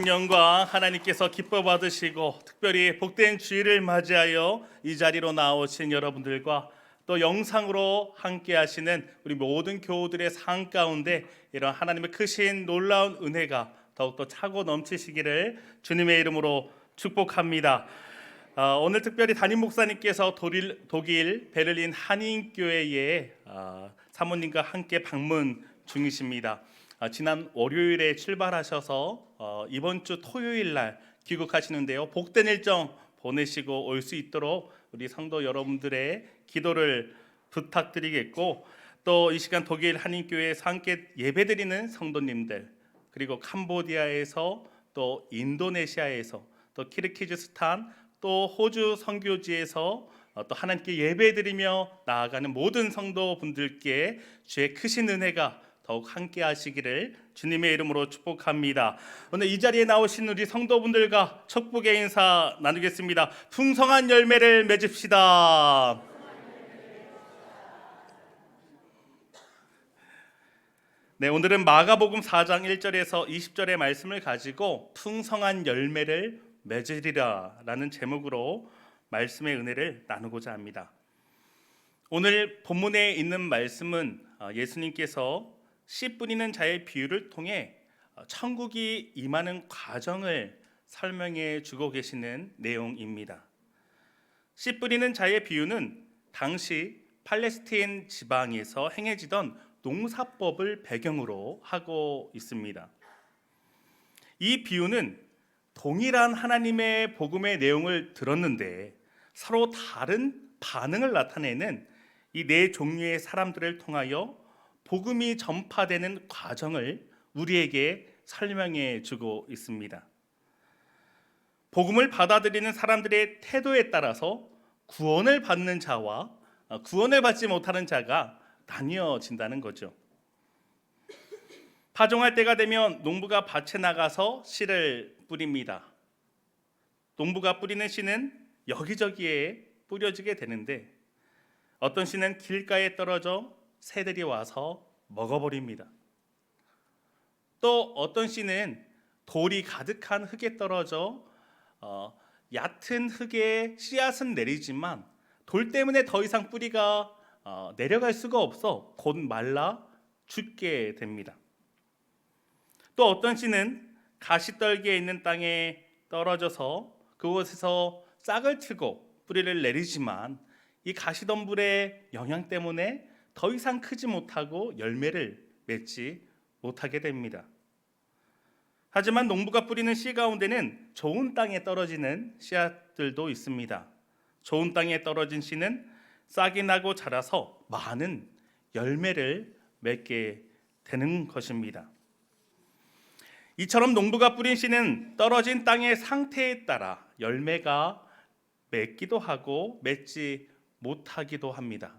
성령과 하나님께서 기뻐 받으시고 특별히 복된 주일을 맞이하여 이 자리로 나오신 여러분들과 또 영상으로 함께 하시는 우리 모든 교우들의 삶 가운데 이런 하나님의 크신 놀라운 은혜가 더욱더 차고 넘치시기를 주님의 이름으로 축복합니다. 오늘 특별히 담임 목사님께서 독일 베를린 한인교회에 사모님과 함께 방문 중이십니다. 지난 월요일에 출발하셔서 이번 주 토요일 날 귀국하시는데요. 복된 일정 보내시고 올 수 있도록 우리 성도 여러분들의 기도를 부탁드리겠고, 또 이 시간 독일 한인교회에서 함께 예배드리는 성도님들, 그리고 캄보디아에서 또 인도네시아에서 또 키르기즈스탄 또 호주 선교지에서 또 하나님께 예배드리며 나아가는 모든 성도분들께 주의 크신 은혜가 더욱 함께 하시기를 주님의 이름으로 축복합니다. 오늘 이 자리에 나오신 우리 성도분들과 축복의 인사 나누겠습니다. 풍성한 열매를 맺읍시다. 네, 오늘은 마가복음 4장 1절에서 20절의 말씀을 가지고 풍성한 열매를 맺으리라 라는 제목으로 말씀의 은혜를 나누고자 합니다. 오늘 본문에 있는 말씀은 예수님께서 씨 뿌리는 자의 비유를 통해 천국이 임하는 과정을 설명해 주고 계시는 내용입니다. 씨 뿌리는 자의 비유는 당시 팔레스타인 지방에서 행해지던 농사법을 배경으로 하고 있습니다. 이 비유는 동일한 하나님의 복음의 내용을 들었는데 서로 다른 반응을 나타내는 이 네 종류의 사람들을 통하여 복음이 전파되는 과정을 우리에게 설명해 주고 있습니다. 복음을 받아들이는 사람들의 태도에 따라서 구원을 받는 자와 구원을 받지 못하는 자가 나뉘어진다는 거죠. 파종할 때가 되면 농부가 밭에 나가서 씨를 뿌립니다. 농부가 뿌리는 씨는 여기저기에 뿌려지게 되는데 어떤 씨는 길가에 떨어져 새들이 와서 먹어버립니다. 또 어떤 씨는 돌이 가득한 흙에 떨어져 얕은 흙에 씨앗은 내리지만 돌 때문에 더 이상 뿌리가 내려갈 수가 없어 곧 말라 죽게 됩니다. 또 어떤 씨는 가시떨기에 있는 땅에 떨어져서 그곳에서 싹을 트고 뿌리를 내리지만 이 가시덤불의 영향 때문에 더 이상 크지 못하고 열매를 맺지 못하게 됩니다. 하지만 농부가 뿌리는 씨 가운데는 좋은 땅에 떨어지는 씨앗들도 있습니다. 좋은 땅에 떨어진 씨는 싹이 나고 자라서 많은 열매를 맺게 되는 것입니다. 이처럼 농부가 뿌린 씨는 떨어진 땅의 상태에 따라 열매가 맺기도 하고 맺지 못하기도 합니다.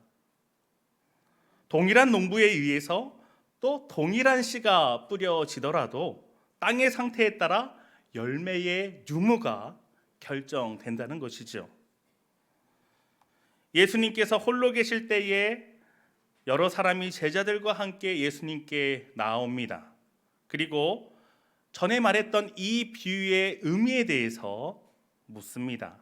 동일한 농부에 의해서 또 동일한 씨가 뿌려지더라도 땅의 상태에 따라 열매의 유무가 결정된다는 것이죠. 예수님께서 홀로 계실 때에 여러 사람이 제자들과 함께 예수님께 나옵니다. 그리고 전에 말했던 이 비유의 의미에 대해서 묻습니다.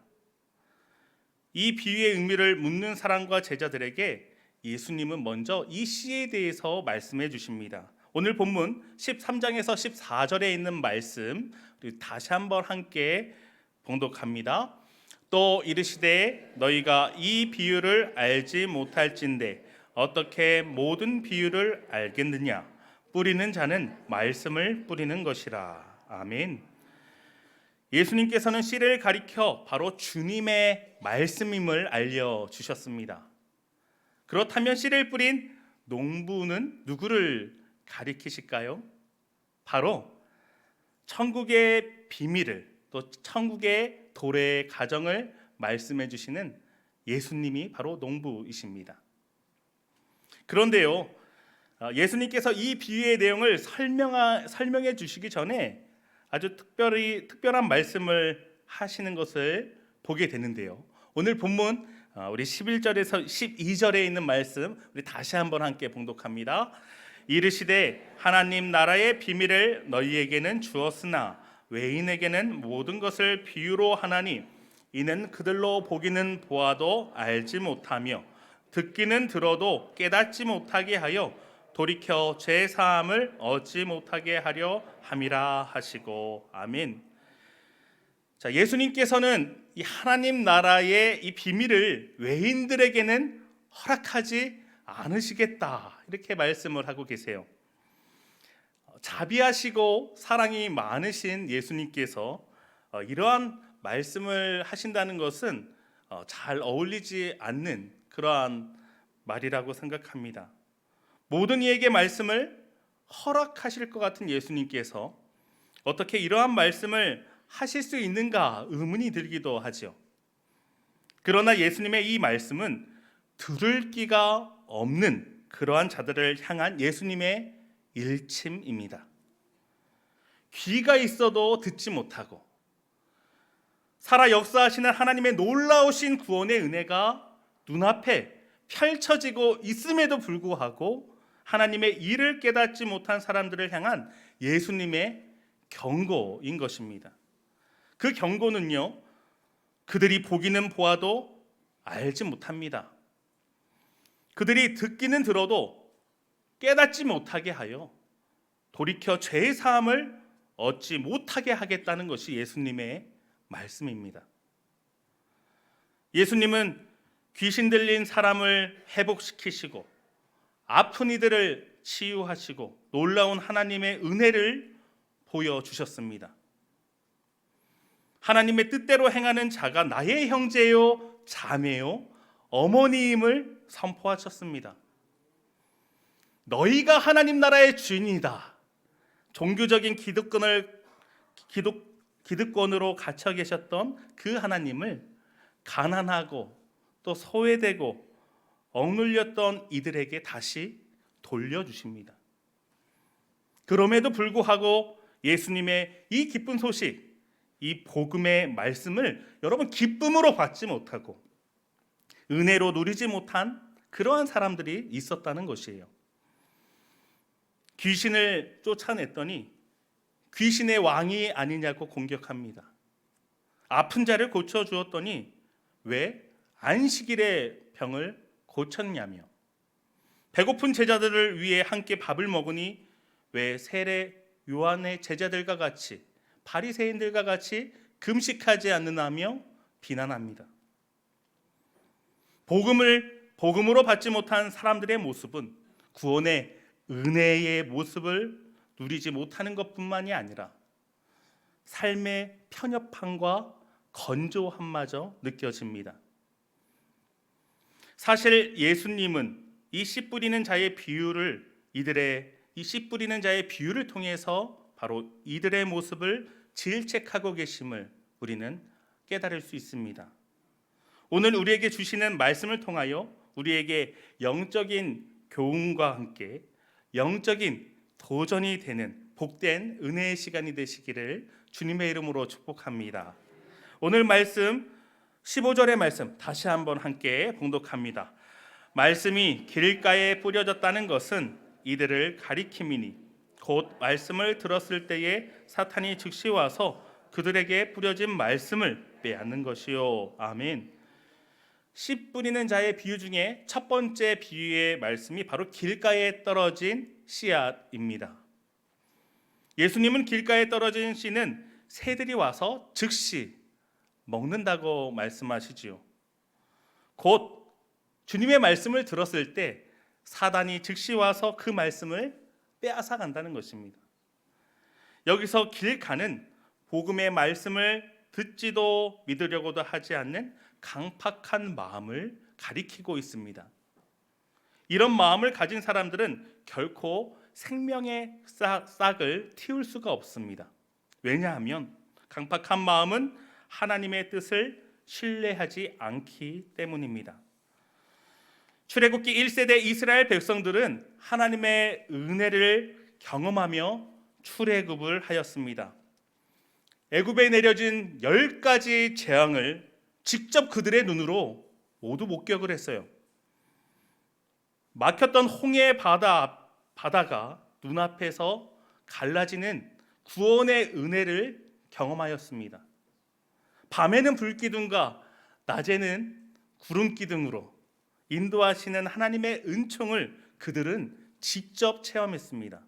이 비유의 의미를 묻는 사람과 제자들에게 예수님은 먼저 이 씨에 대해서 말씀해 주십니다. 오늘 본문 13장에서 14절에 있는 말씀 우리 다시 한번 함께 봉독합니다. 또 이르시되 너희가 이 비유를 알지 못할진대 어떻게 모든 비유를 알겠느냐? 뿌리는 자는 말씀을 뿌리는 것이라. 아멘. 예수님께서는 씨를 가리켜 바로 주님의 말씀임을 알려주셨습니다. 그렇다면 씨를 뿌린 농부는 누구를 가리키실까요? 바로 천국의 비밀을 또 천국의 도래의 가정을 말씀해 주시는 예수님이 바로 농부이십니다. 그런데요, 예수님께서 이 비유의 내용을 설명해 주시기 전에 아주 특별한 말씀을 하시는 것을 보게 되는데요. 오늘 본문 우리 11절에서 12절에 있는 말씀 우리 다시 한번 함께 봉독합니다. 이르시되 하나님 나라의 비밀을 너희에게는 주었으나 외인에게는 모든 것을 비유로 하나니 이는 그들로 보기는 보아도 알지 못하며 듣기는 들어도 깨닫지 못하게 하여 돌이켜 죄 사함을 얻지 못하게 하려 함이라 하시고. 아멘. 자, 예수님께서는 이 하나님 나라의 이 비밀을 외인들에게는 허락하지 않으시겠다, 이렇게 말씀을 하고 계세요. 자비하시고 사랑이 많으신 예수님께서 이러한 말씀을 하신다는 것은 잘 어울리지 않는 그러한 말이라고 생각합니다. 모든 이에게 말씀을 허락하실 것 같은 예수님께서 어떻게 이러한 말씀을 하실 수 있는가 의문이 들기도 하죠. 그러나 예수님의 이 말씀은 들을 끼가 없는 그러한 자들을 향한 예수님의 일침입니다. 귀가 있어도 듣지 못하고 살아 역사하시는 하나님의 놀라우신 구원의 은혜가 눈앞에 펼쳐지고 있음에도 불구하고 하나님의 일을 깨닫지 못한 사람들을 향한 예수님의 경고인 것입니다. 그 경고는요, 그들이 보기는 보아도 알지 못합니다. 그들이 듣기는 들어도 깨닫지 못하게 하여 돌이켜 죄의 사함을 얻지 못하게 하겠다는 것이 예수님의 말씀입니다. 예수님은 귀신 들린 사람을 회복시키시고 아픈 이들을 치유하시고 놀라운 하나님의 은혜를 보여주셨습니다. 하나님의 뜻대로 행하는 자가 나의 형제요 자매요 어머니임을 선포하셨습니다. 너희가 하나님 나라의 주인이다. 종교적인 기득권으로 갇혀 계셨던 그 하나님을 가난하고 또 소외되고 억눌렸던 이들에게 다시 돌려주십니다. 그럼에도 불구하고 예수님의 이 기쁜 소식, 이 복음의 말씀을 여러분 기쁨으로 받지 못하고 은혜로 누리지 못한 그러한 사람들이 있었다는 것이에요. 귀신을 쫓아냈더니 귀신의 왕이 아니냐고 공격합니다. 아픈 자를 고쳐주었더니 왜 안식일에 병을 고쳤냐며, 배고픈 제자들을 위해 함께 밥을 먹으니 왜 세례 요한의 제자들과 같이 바리새인들과 같이 금식하지 않느냐며 비난합니다. 복음으로 받지 못한 사람들의 모습은 구원의 은혜의 모습을 누리지 못하는 것뿐만이 아니라 삶의 편협함과 건조함마저 느껴집니다. 사실 예수님은 이 씨 뿌리는 자의 비유를 통해서 바로 이들의 모습을 질책하고 계심을 우리는 깨달을 수 있습니다. 오늘 우리에게 주시는 말씀을 통하여 우리에게 영적인 교훈과 함께 영적인 도전이 되는 복된 은혜의 시간이 되시기를 주님의 이름으로 축복합니다. 오늘 말씀 15절의 말씀 다시 한번 함께 봉독합니다. 말씀이 길가에 뿌려졌다는 것은 이들을 가리킴이니 곧 말씀을 들었을 때에 사탄이 즉시 와서 그들에게 뿌려진 말씀을 빼앗는 것이요. 아멘. 씨 뿌리는 자의 비유 중에 첫 번째 비유의 말씀이 바로 길가에 떨어진 씨앗입니다. 예수님은 길가에 떨어진 씨는 새들이 와서 즉시 먹는다고 말씀하시지요. 곧 주님의 말씀을 들었을 때 사단이 즉시 와서 그 말씀을 빼앗아 간다는 것입니다. 여기서 길가는 복음의 말씀을 듣지도 믿으려고도 하지 않는 강팍한 마음을 가리키고 있습니다. 이런 마음을 가진 사람들은 결코 생명의 싹을 틔울 수가 없습니다. 왜냐하면 강팍한 마음은 하나님의 뜻을 신뢰하지 않기 때문입니다. 출애굽기 1세대 이스라엘 백성들은 하나님의 은혜를 경험하며 출애굽을 하였습니다. 애굽에 내려진 10가지 재앙을 직접 그들의 눈으로 모두 목격을 했어요. 막혔던 홍해 바다가 눈앞에서 갈라지는 구원의 은혜를 경험하였습니다. 밤에는 불기둥과 낮에는 구름기둥으로 인도하시는 하나님의 은총을 그들은 직접 체험했습니다.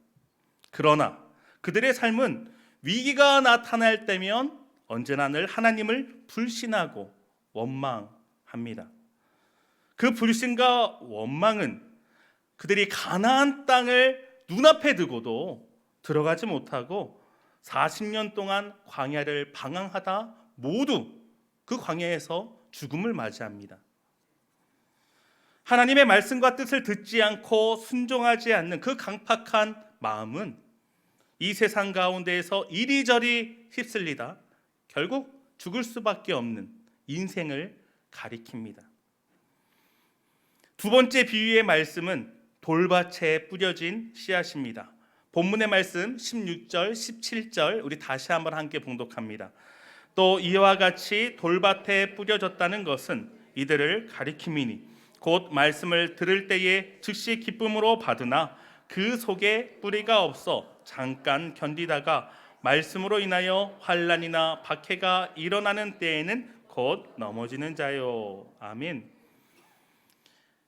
그러나 그들의 삶은 위기가 나타날 때면 언제나 늘 하나님을 불신하고 원망합니다. 그 불신과 원망은 그들이 가나안 땅을 눈앞에 두고도 들어가지 못하고 40년 동안 광야를 방황하다 모두 그 광야에서 죽음을 맞이합니다. 하나님의 말씀과 뜻을 듣지 않고 순종하지 않는 그 강팍한 마음은 이 세상 가운데에서 이리저리 휩쓸리다 결국 죽을 수밖에 없는 인생을 가리킵니다. 두 번째 비유의 말씀은 돌밭에 뿌려진 씨앗입니다. 본문의 말씀 16절, 17절 우리 다시 한번 함께 봉독합니다. 또 이와 같이 돌밭에 뿌려졌다는 것은 이들을 가리킴이니 곧 말씀을 들을 때에 즉시 기쁨으로 받으나 그 속에 뿌리가 없어 잠깐 견디다가 말씀으로 인하여 환난이나 박해가 일어나는 때에는 곧 넘어지는 자요. 아멘.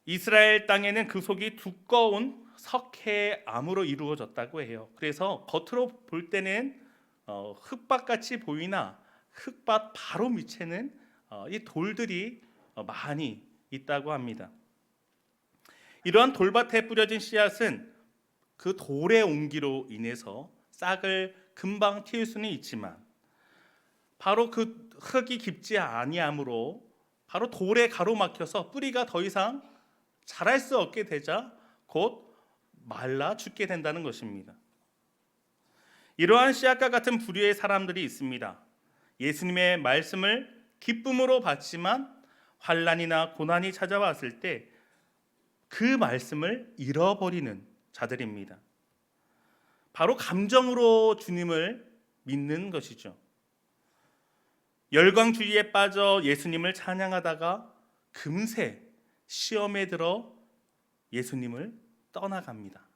이스라엘 땅에는 그 속이 두꺼운 석회암으로 이루어졌다고 해요. 그래서 겉으로 볼 때는 흙밭같이 보이나 흙밭 바로 밑에는 이 돌들이 많이 있다고 합니다. 이러한 돌밭에 뿌려진 씨앗은 그 돌의 온기로 인해서 싹을 금방 틔울 수는 있지만 바로 그 흙이 깊지 아니하므로 바로 돌에 가로막혀서 뿌리가 더 이상 자랄 수 없게 되자 곧 말라 죽게 된다는 것입니다. 이러한 씨앗과 같은 부류의 사람들이 있습니다. 예수님의 말씀을 기쁨으로 받지만 환난이나 고난이 찾아왔을 때 그 말씀을 잃어버리는 자들입니다. 바로 감정으로 주님을 믿는 것이죠. 열광주의에 빠져 예수님을 찬양하다가 금세 시험에 들어 예수님을 떠나갑니다.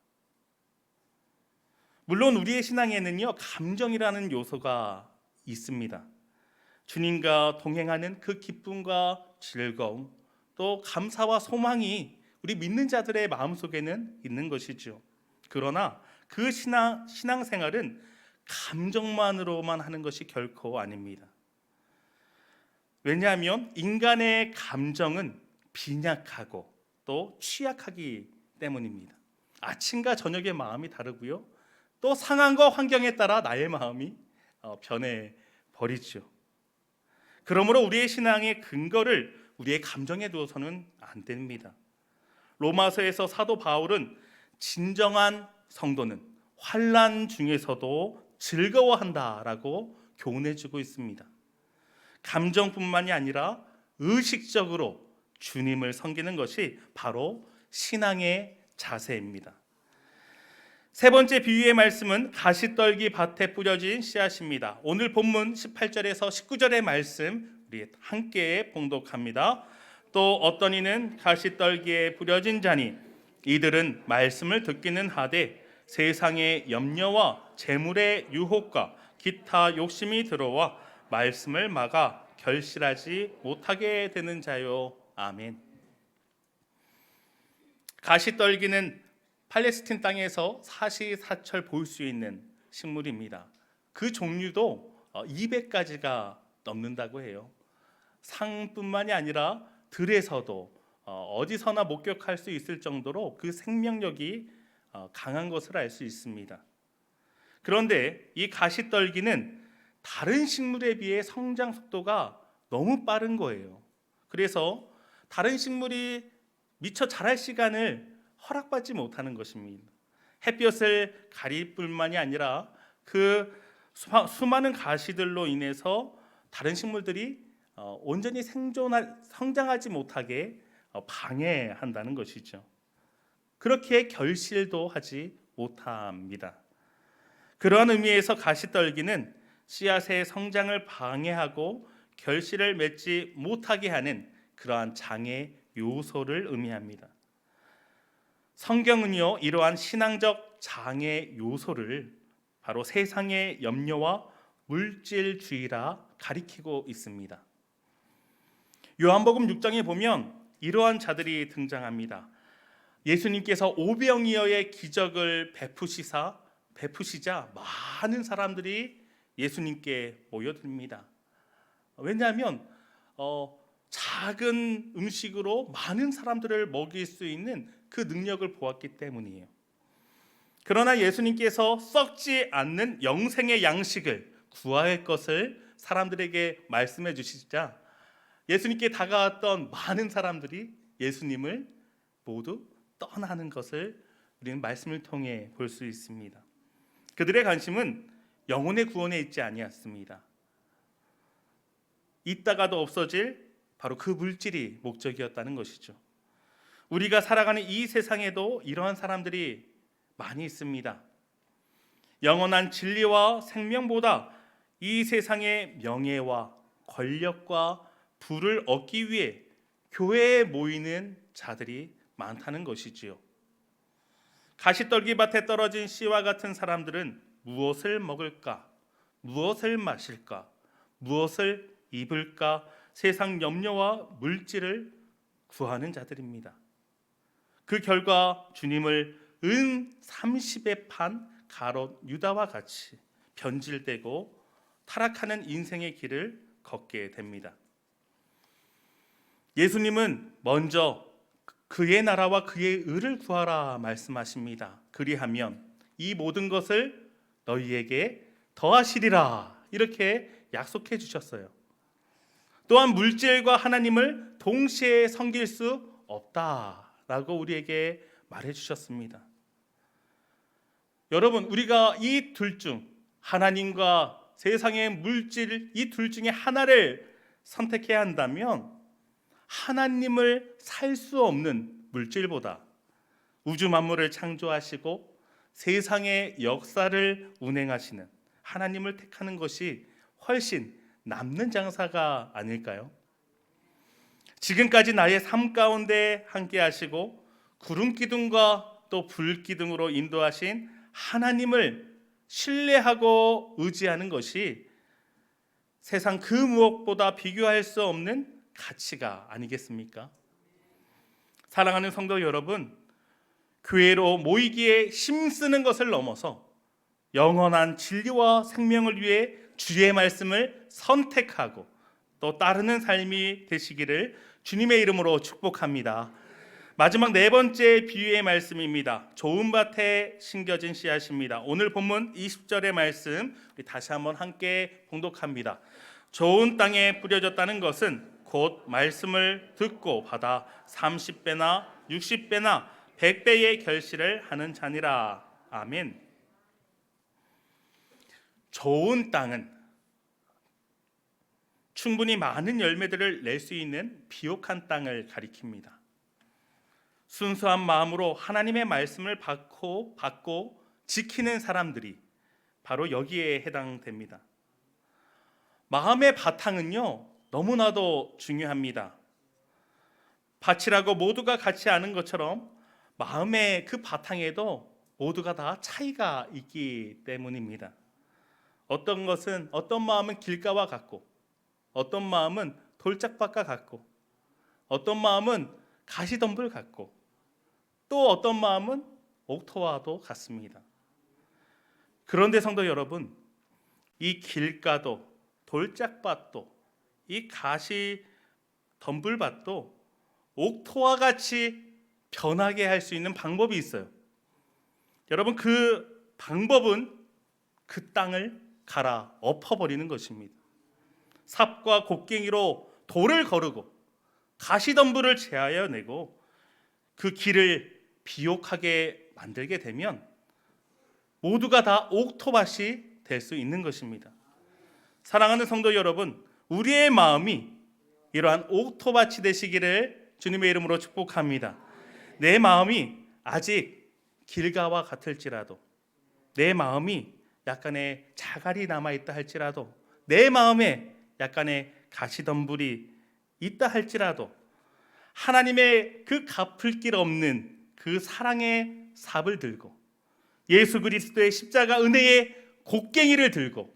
물론 우리의 신앙에는요, 감정이라는 요소가 있습니다. 주님과 동행하는 그 기쁨과 즐거움, 또 감사와 소망이 우리 믿는 자들의 마음속에는 있는 것이죠. 그러나 그 신앙생활은 감정만으로만 하는 것이 결코 아닙니다. 왜냐하면 인간의 감정은 빈약하고 또 취약하기 때문입니다. 아침과 저녁의 마음이 다르고요. 또 상황과 환경에 따라 나의 마음이 변해버리죠. 그러므로 우리의 신앙의 근거를 우리의 감정에 두어서는 안 됩니다. 로마서에서 사도 바울은 진정한 성도는 환난 중에서도 즐거워한다라고 교훈해주고 있습니다. 감정뿐만이 아니라 의식적으로 주님을 섬기는 것이 바로 신앙의 자세입니다. 세 번째 비유의 말씀은 가시떨기 밭에 뿌려진 씨앗입니다. 오늘 본문 18절에서 19절의 말씀 우리 함께 봉독합니다. 또 어떤 이는 가시떨기에 뿌려진 자니 이들은 말씀을 듣기는 하되 세상의 염려와 재물의 유혹과 기타 욕심이 들어와 말씀을 막아 결실하지 못하게 되는 자요. 아멘. 가시떨기는 팔레스틴 땅에서 사시사철 볼 수 있는 식물입니다. 그 종류도 200가지가 넘는다고 해요. 상뿐만이 아니라 들에서도 어디서나 목격할 수 있을 정도로 그 생명력이 강한 것을 알 수 있습니다. 그런데 이 가시떨기는 다른 식물에 비해 성장 속도가 너무 빠른 거예요. 그래서 다른 식물이 미처 자랄 시간을 허락받지 못하는 것입니다. 햇볕을 가릴 뿐만이 아니라 그 수많은 가시들로 인해서 다른 식물들이 온전히 성장하지 못하게 방해한다는 것이죠. 그렇게 결실도 하지 못합니다. 그러한 의미에서 가시떨기는 씨앗의 성장을 방해하고 결실을 맺지 못하게 하는 그러한 장애 요소를 의미합니다. 성경은요, 이러한 신앙적 장애 요소를 바로 세상의 염려와 물질주의라 가리키고 있습니다. 요한복음 6장에 보면 이러한 자들이 등장합니다. 예수님께서 오병이어의 기적을 베푸시자 많은 사람들이 예수님께 모여듭니다. 왜냐하면 작은 음식으로 많은 사람들을 먹일 수 있는 그 능력을 보았기 때문이에요. 그러나 예수님께서 썩지 않는 영생의 양식을 구할 것을 사람들에게 말씀해 주시자 예수님께 다가왔던 많은 사람들이 예수님을 모두 떠나는 것을 우리는 말씀을 통해 볼 수 있습니다. 그들의 관심은 영혼의 구원에 있지 아니었습니다. 있다가도 없어질 바로 그 물질이 목적이었다는 것이죠. 우리가 살아가는 이 세상에도 이러한 사람들이 많이 있습니다. 영원한 진리와 생명보다 이 세상의 명예와 권력과 부를 얻기 위해 교회에 모이는 자들이 많다는 것이지요. 가시떨기밭에 떨어진 씨와 같은 사람들은 무엇을 먹을까, 무엇을 마실까, 무엇을 입을까 세상 염려와 물질을 구하는 자들입니다. 그 결과 주님을 은 30에 판 가롯 유다와 같이 변질되고 타락하는 인생의 길을 걷게 됩니다. 예수님은 먼저 그의 나라와 그의 의를 구하라 말씀하십니다. 그리하면 이 모든 것을 너희에게 더하시리라 이렇게 약속해 주셨어요. 또한 물질과 하나님을 동시에 섬길 수 없다라고 우리에게 말해 주셨습니다. 여러분, 우리가 이 둘 중 하나님과 세상의 물질 이 둘 중에 하나를 선택해야 한다면 하나님을 살 수 없는 물질보다 우주 만물을 창조하시고 세상의 역사를 운행하시는 하나님을 택하는 것이 훨씬 남는 장사가 아닐까요? 지금까지 나의 삶 가운데 함께 하시고 구름 기둥과 또 불 기둥으로 인도하신 하나님을 신뢰하고 의지하는 것이 세상 그 무엇보다 비교할 수 없는 가치가 아니겠습니까? 사랑하는 성도 여러분, 교회로 모이기에 힘쓰는 것을 넘어서 영원한 진리와 생명을 위해 주의 말씀을 선택하고 또 따르는 삶이 되시기를 주님의 이름으로 축복합니다. 마지막 네 번째 비유의 말씀입니다. 좋은 밭에 심겨진 씨앗입니다. 오늘 본문 20절의 말씀 우리 다시 한번 함께 봉독합니다. 좋은 땅에 뿌려졌다는 것은 곧 말씀을 듣고 받아 30배나 60배나 100배의 결실을 하는 자니라. 아멘. 좋은 땅은 충분히 많은 열매들을 낼 수 있는 비옥한 땅을 가리킵니다. 순수한 마음으로 하나님의 말씀을 받고 지키는 사람들이 바로 여기에 해당됩니다. 마음의 바탕은요, 너무나도 중요합니다. 밭이라고 모두가 같지 않은 것처럼 마음의 그 바탕에도 모두가 다 차이가 있기 때문입니다. 어떤 마음은 길가와 같고, 어떤 마음은 돌짝밭과 같고, 어떤 마음은 가시덤불 같고, 또 어떤 마음은 옥토와도 같습니다. 그런데 성도 여러분, 이 길가도 돌짝밭도 이 가시 덤불밭도 옥토와 같이 변하게 할 수 있는 방법이 있어요. 여러분, 그 방법은 그 땅을 갈아 엎어버리는 것입니다. 삽과 곡괭이로 돌을 거르고 가시덤불을 제하여 내고 그 길을 비옥하게 만들게 되면 모두가 다 옥토밭이 될 수 있는 것입니다. 사랑하는 성도 여러분, 우리의 마음이 이러한 옥토밭이 되시기를 주님의 이름으로 축복합니다. 내 마음이 아직 길가와 같을지라도, 내 마음이 약간의 자갈이 남아있다 할지라도, 내 마음에 약간의 가시덤불이 있다 할지라도 하나님의 그 갚을 길 없는 그 사랑의 삽을 들고 예수 그리스도의 십자가 은혜의 곡괭이를 들고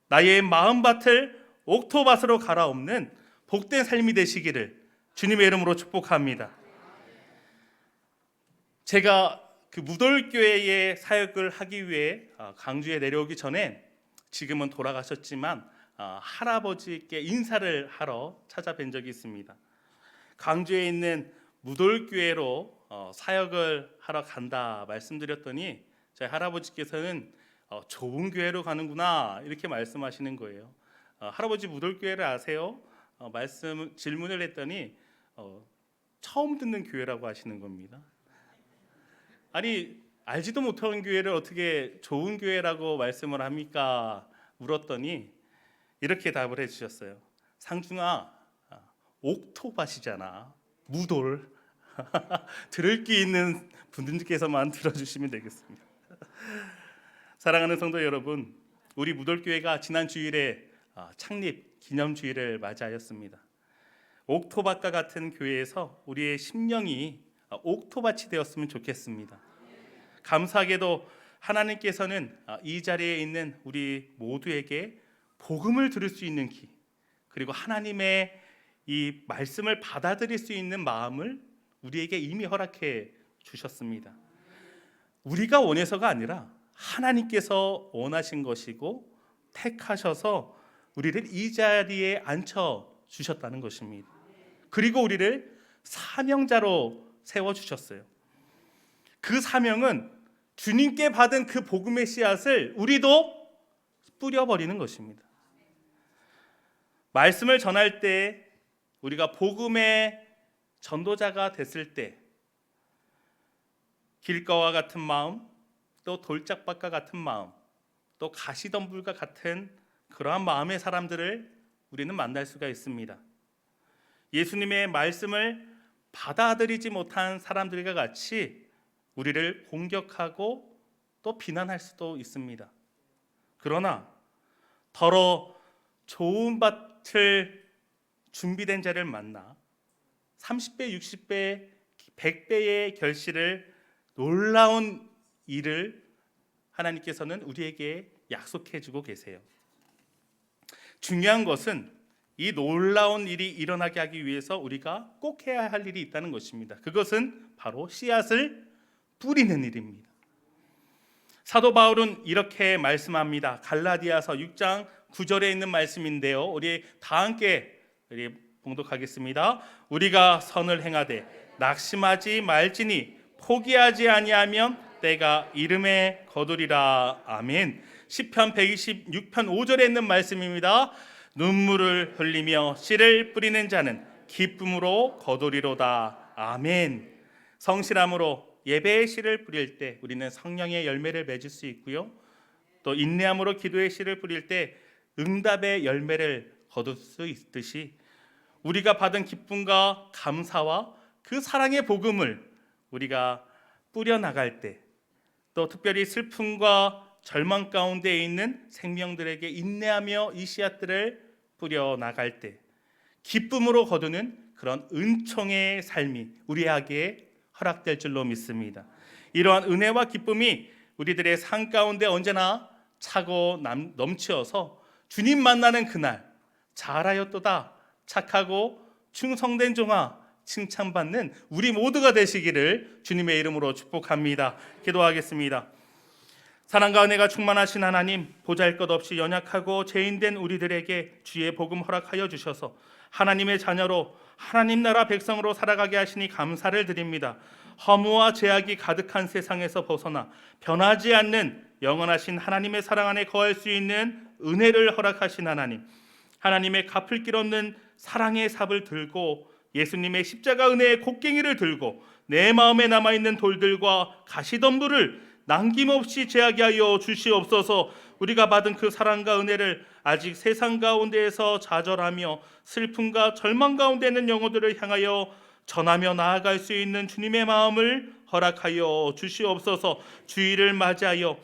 나의 마음밭을 옥토밭으로 갈아엎는 복된 삶이 되시기를 주님의 이름으로 축복합니다. 제가 그 무돌교회의 사역을 하기 위해 강주에 내려오기 전에, 지금은 돌아가셨지만 할아버지께 인사를 하러 찾아뵌 적이 있습니다. 강주에 있는 무돌교회로 사역을 하러 간다 말씀드렸더니 저희 할아버지께서는 좋은 교회로 가는구나 이렇게 말씀하시는 거예요. 할아버지 무돌교회를 아세요? 질문을 했더니 처음 듣는 교회라고 하시는 겁니다. 아니, 알지도 못하는 교회를 어떻게 좋은 교회라고 말씀을 합니까? 물었더니 이렇게 답을 해주셨어요. 상중아, 옥토밭이잖아. 무돌. 들을 귀 있는 분들께서만 들어주시면 되겠습니다. 사랑하는 성도 여러분, 우리 무돌교회가 지난 주일에 창립 기념주일을 맞이하였습니다. 옥토밭과 같은 교회에서 우리의 심령이 옥토밭이 되었으면 좋겠습니다. 감사하게도 하나님께서는 이 자리에 있는 우리 모두에게 복음을 들을 수 있는 귀, 그리고 하나님의 이 말씀을 받아들일 수 있는 마음을 우리에게 이미 허락해 주셨습니다. 우리가 원해서가 아니라 하나님께서 원하신 것이고 택하셔서 우리를 이 자리에 앉혀 주셨다는 것입니다. 그리고 우리를 사명자로 세워주셨어요. 그 사명은 주님께 받은 그 복음의 씨앗을 우리도 뿌려버리는 것입니다. 말씀을 전할 때, 우리가 복음의 전도자가 됐을 때, 길가와 같은 마음, 또 돌짝밭과 같은 마음, 또 가시덤불과 같은 그러한 마음의 사람들을 우리는 만날 수가 있습니다. 예수님의 말씀을 받아들이지 못한 사람들과 같이 우리를 공격하고 또 비난할 수도 있습니다. 그러나 더러 좋은 밭을 준비된 자를 만나 30배, 60배, 100배의 결실을, 놀라운 일을 하나님께서는 우리에게 약속해 주고 계세요. 중요한 것은 이 놀라운 일이 일어나게 하기 위해서 우리가 꼭 해야 할 일이 있다는 것입니다. 그것은 바로 씨앗을 뿌리는 일입니다. 사도 바울은 이렇게 말씀합니다. 갈라디아서 6장 9절에 있는 말씀인데요, 우리 다 함께 봉독하겠습니다. 우리가 선을 행하되 낙심하지 말지니 포기하지 아니하면 때가 이름에 거두리라. 아멘. 시편 126편 5절에 있는 말씀입니다. 눈물을 흘리며 씨를 뿌리는 자는 기쁨으로 거두리로다. 아멘. 성실함으로 예배의 씨를 뿌릴 때 우리는 성령의 열매를 맺을 수 있고요, 또 인내함으로 기도의 씨를 뿌릴 때 응답의 열매를 거둘 수 있듯이, 우리가 받은 기쁨과 감사와 그 사랑의 복음을 우리가 뿌려나갈 때, 또 특별히 슬픔과 절망 가운데 있는 생명들에게 인내하며 이 씨앗들을 뿌려나갈 때 기쁨으로 거두는 그런 은총의 삶이 우리에게 허락될 줄로 믿습니다. 이러한 은혜와 기쁨이 우리들의 삶 가운데 언제나 차고 넘치어서 주님 만나는 그날 잘하였도다 착하고 충성된 종아 칭찬받는 우리 모두가 되시기를 주님의 이름으로 축복합니다. 기도하겠습니다. 사랑과 은혜가 충만하신 하나님, 보잘것없이 연약하고 죄인된 우리들에게 주의 복음 허락하여 주셔서 하나님의 자녀로 하나님 나라 백성으로 살아가게 하시니 감사를 드립니다. 허무와 죄악이 가득한 세상에서 벗어나 변하지 않는 영원하신 하나님의 사랑 안에 거할 수 있는 은혜를 허락하신 하나님, 하나님의 갚을 길 없는 사랑의 삽을 들고 예수님의 십자가 은혜의 곡괭이를 들고 내 마음에 남아있는 돌들과 가시덤불을 남김없이 제하게 하여 주시옵소서. 우리가 받은 그 사랑과 은혜를 아직 세상 가운데에서 좌절하며 슬픔과 절망 가운데 있는 영혼들을 향하여 전하며 나아갈 수 있는 주님의 마음을 허락하여 주시옵소서. 주일을 맞이하여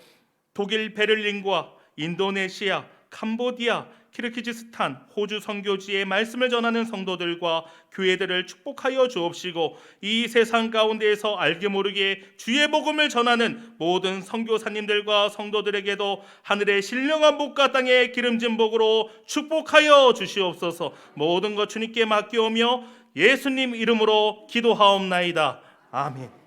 독일 베를린과 인도네시아, 캄보디아, 키르기즈스탄, 호주 선교지에 말씀을 전하는 성도들과 교회들을 축복하여 주옵시고, 이 세상 가운데에서 알게 모르게 주의 복음을 전하는 모든 선교사님들과 성도들에게도 하늘의 신령한 복과 땅의 기름진 복으로 축복하여 주시옵소서. 모든 것 주님께 맡겨오며 예수님 이름으로 기도하옵나이다. 아멘.